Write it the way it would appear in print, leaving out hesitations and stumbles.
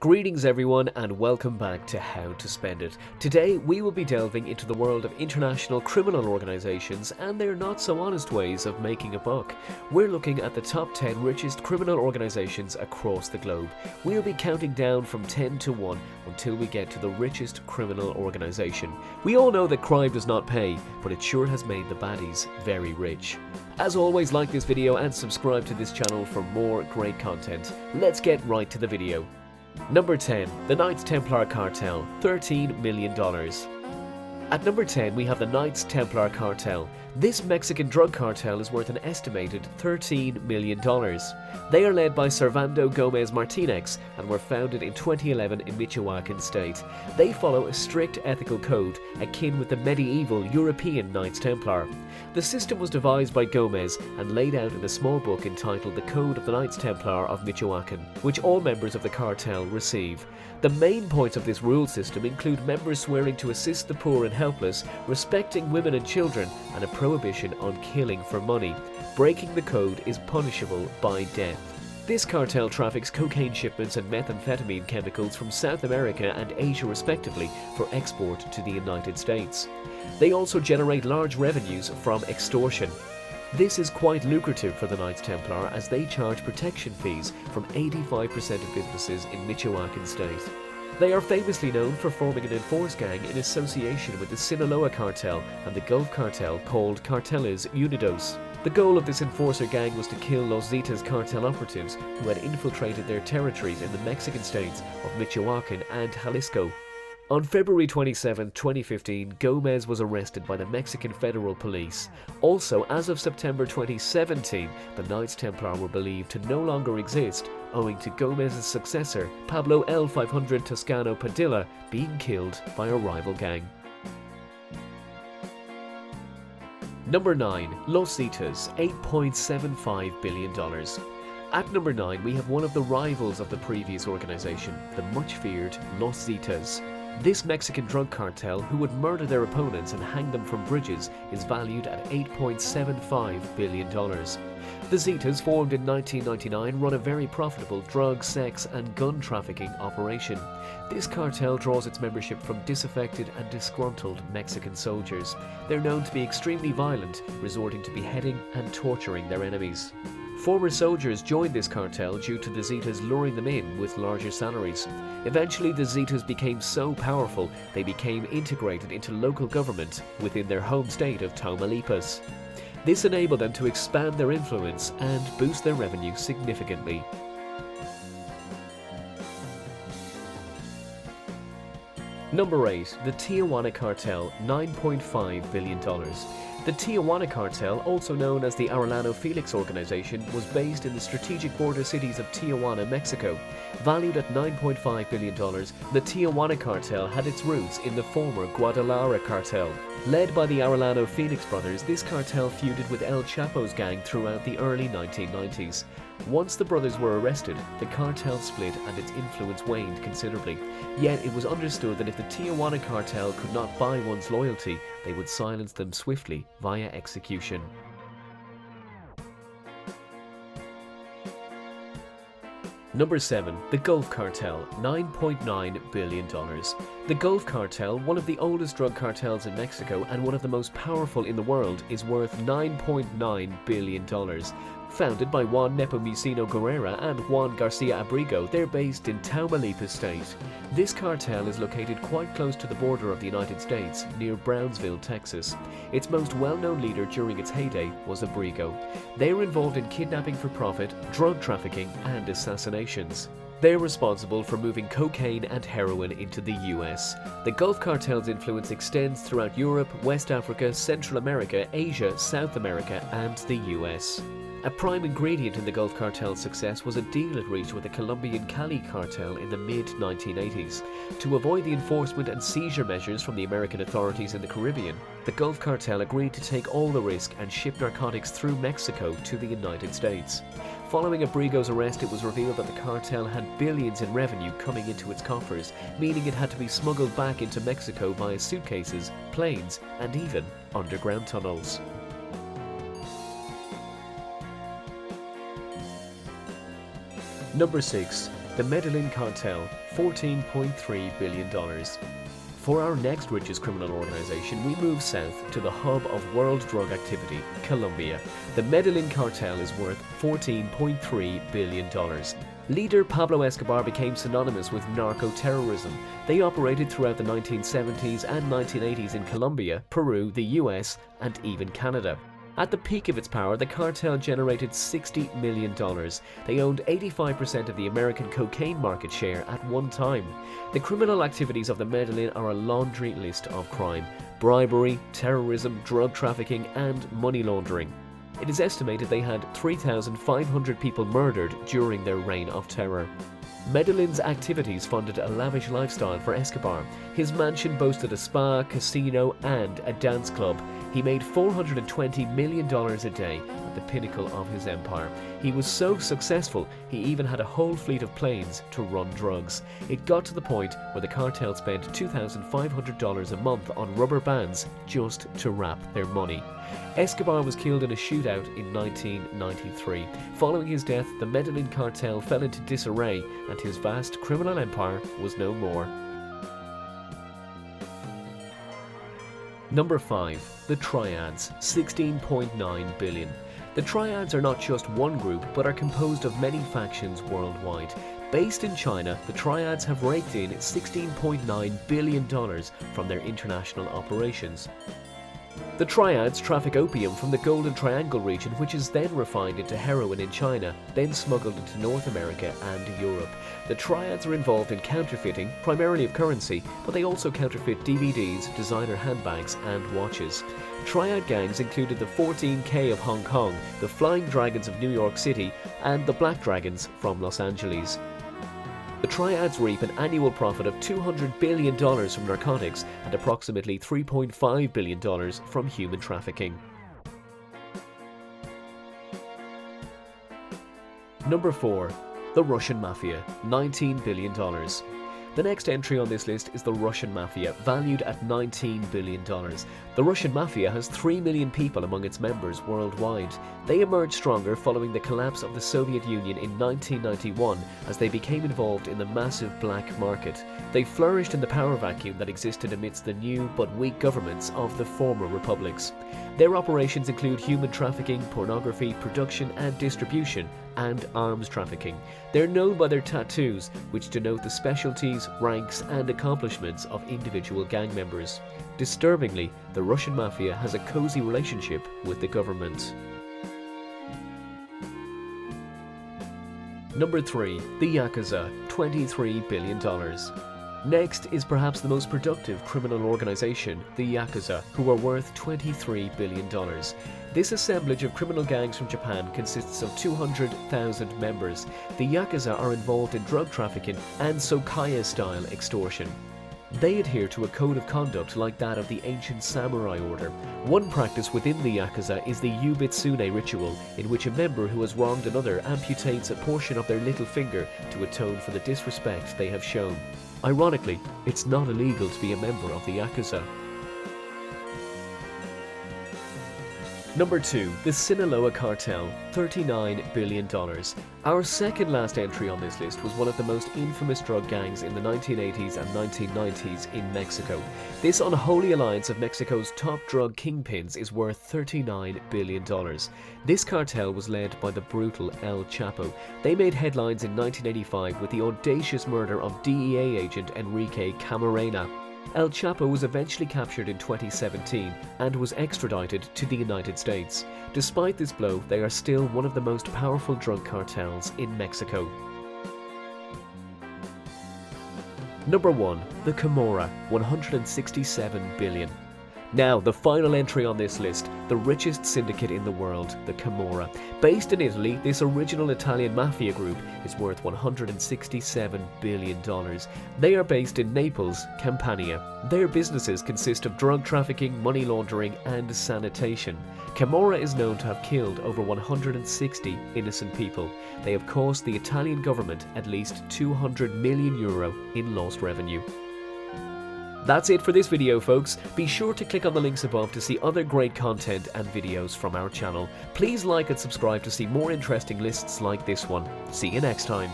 Greetings everyone and welcome back to How to Spend It. Today we will be delving into the world of international criminal organisations and their not so honest ways of making a buck. We're looking at the top 10 richest criminal organisations across the globe. We'll be counting down from 10 to 1 until we get to the richest criminal organisation. We all know that crime does not pay, but it sure has made the baddies very rich. As always, like this video and subscribe to this channel for more great content. Let's get right to the video. Number 10. The Knights Templar Cartel, $13 million. At number 10 we have the Knights Templar Cartel. This Mexican drug cartel is worth an estimated $13 million. They are led by Servando Gomez Martinez and were founded in 2011 in Michoacan state. They follow a strict ethical code akin with the medieval European Knights Templar. The system was devised by Gomez and laid out in a small book entitled The Code of the Knights Templar of Michoacan, which all members of the cartel receive. The main points of this rule system include members swearing to assist the poor and helpless, respecting women and children, and a prohibition on killing for money. Breaking the code is punishable by death. This cartel traffics cocaine shipments and methamphetamine chemicals from South America and Asia respectively for export to the United States. They also generate large revenues from extortion. This is quite lucrative for the Knights Templar as they charge protection fees from 85% of businesses in Michoacan state. They are famously known for forming an enforced gang in association with the Sinaloa Cartel and the Gulf Cartel called Carteles Unidos. The goal of this enforcer gang was to kill Los Zetas cartel operatives who had infiltrated their territories in the Mexican states of Michoacan and Jalisco. On February 27, 2015, Gomez was arrested by the Mexican Federal Police. Also, as of September 2017, the Knights Templar were believed to no longer exist, owing to Gomez's successor, Pablo L. 500 Toscano Padilla, being killed by a rival gang. Number 9. Los Zetas, $8.75 billion. At number 9 we have one of the rivals of the previous organization, the much feared Los Zetas. This Mexican drug cartel, who would murder their opponents and hang them from bridges, is valued at $8.75 billion. The Zetas, formed in 1999, run a very profitable drug, sex and gun trafficking operation. This cartel draws its membership from disaffected and disgruntled Mexican soldiers. They're known to be extremely violent, resorting to beheading and torturing their enemies. Former soldiers joined this cartel due to the Zetas luring them in with larger salaries. Eventually the Zetas became so powerful they became integrated into local government within their home state of Tamaulipas. This enabled them to expand their influence and boost their revenue significantly. Number 8. The Tijuana Cartel, $9.5 billion. The Tijuana Cartel, also known as the Arellano Felix Organization, was based in the strategic border cities of Tijuana, Mexico. Valued at $9.5 billion, the Tijuana Cartel had its roots in the former Guadalajara Cartel. Led by the Arellano Felix brothers, this cartel feuded with El Chapo's gang throughout the early 1990s. Once the brothers were arrested, the cartel split and its influence waned considerably. Yet it was understood that if the Tijuana Cartel could not buy one's loyalty, they would silence them swiftly via execution. Number 7. The Gulf Cartel, $9.9 billion. The Gulf Cartel, one of the oldest drug cartels in Mexico and one of the most powerful in the world, is worth $9.9 billion. Founded by Juan Nepomuceno Guerrera and Juan Garcia Abrigo, they're based in Tamaulipas state. This cartel is located quite close to the border of the United States, near Brownsville, Texas. Its most well-known leader during its heyday was Abrigo. They were involved in kidnapping for profit, drug trafficking, and assassinations. They're responsible for moving cocaine and heroin into the US. The Gulf Cartel's influence extends throughout Europe, West Africa, Central America, Asia, South America, and the US. A prime ingredient in the Gulf Cartel's success was a deal it reached with the Colombian Cali cartel in the mid-1980s. To avoid the enforcement and seizure measures from the American authorities in the Caribbean, the Gulf Cartel agreed to take all the risk and ship narcotics through Mexico to the United States. Following Abrigo's arrest, it was revealed that the cartel had billions in revenue coming into its coffers, meaning it had to be smuggled back into Mexico via suitcases, planes, and even underground tunnels. Number 6. the Medellin Cartel, $14.3 billion. For our next richest criminal organization, we move south to the hub of world drug activity, Colombia. The Medellin Cartel is worth $14.3 billion. Leader Pablo Escobar became synonymous with narco-terrorism. They operated throughout the 1970s and 1980s in Colombia, Peru, the US, and even Canada. At the peak of its power, the cartel generated $60 million. They owned 85% of the American cocaine market share at one time. The criminal activities of the Medellin are a laundry list of crime: bribery, terrorism, drug trafficking, and money laundering. It is estimated they had 3,500 people murdered during their reign of terror. Medellin's activities funded a lavish lifestyle for Escobar. His mansion boasted a spa, casino, and a dance club. He made $420 million a day at the pinnacle of his empire. He was so successful, he even had a whole fleet of planes to run drugs. It got to the point where the cartel spent $2,500 a month on rubber bands just to wrap their money. Escobar was killed in a shootout in 1993. Following his death, the Medellin Cartel fell into disarray and his vast criminal empire was no more. Number 5. The Triads, $16.9 billion. The Triads are not just one group, but are composed of many factions worldwide. Based in China, the Triads have raked in $16.9 billion from their international operations. The Triads traffic opium from the Golden Triangle region, which is then refined into heroin in China, then smuggled into North America and Europe. The Triads are involved in counterfeiting, primarily of currency, but they also counterfeit DVDs, designer handbags, and watches. Triad gangs included the 14K of Hong Kong, the Flying Dragons of New York City, and the Black Dragons from Los Angeles. The Triads reap an annual profit of $200 billion from narcotics and approximately $3.5 billion from human trafficking. Number 4. The Russian Mafia, $19 billion. The next entry on this list is the Russian Mafia, valued at $19 billion. The Russian Mafia has 3 million people among its members worldwide. They emerged stronger following the collapse of the Soviet Union in 1991 as they became involved in the massive black market. They flourished in the power vacuum that existed amidst the new but weak governments of the former republics. Their operations include human trafficking, pornography, production and distribution, and arms trafficking. They're known by their tattoos, which denote the specialties, ranks, and accomplishments of individual gang members. Disturbingly, the Russian Mafia has a cozy relationship with the government. Number 3. The Yakuza, $23 billion. Next is perhaps the most productive criminal organization, the Yakuza, who are worth $23 billion. This assemblage of criminal gangs from Japan consists of 200,000 members. The Yakuza are involved in drug trafficking and Sokaya-style extortion. They adhere to a code of conduct like that of the ancient samurai order. One practice within the Yakuza is the Yubitsune ritual, in which a member who has wronged another amputates a portion of their little finger to atone for the disrespect they have shown. Ironically, it's not illegal to be a member of the Yakuza. Number 2. The Sinaloa Cartel, $39 billion. Our second last entry on this list was one of the most infamous drug gangs in the 1980s and 1990s in Mexico. This unholy alliance of Mexico's top drug kingpins is worth $39 billion. This cartel was led by the brutal El Chapo. They made headlines in 1985 with the audacious murder of DEA agent Enrique Camorra. El Chapo was eventually captured in 2017 and was extradited to the United States. Despite this blow, they are still one of the most powerful drug cartels in Mexico. Number 1. The Camorra, $167 billion. Now, the final entry on this list, the richest syndicate in the world, the Camorra. Based in Italy, this original Italian mafia group is worth $167 billion. They are based in Naples, Campania. Their businesses consist of drug trafficking, money laundering, and sanitation. Camorra is known to have killed over 160 innocent people. They have cost the Italian government at least €200 million in lost revenue. That's it for this video, folks. Be sure to click on the links above to see other great content and videos from our channel. Please like and subscribe to see more interesting lists like this one. See you next time.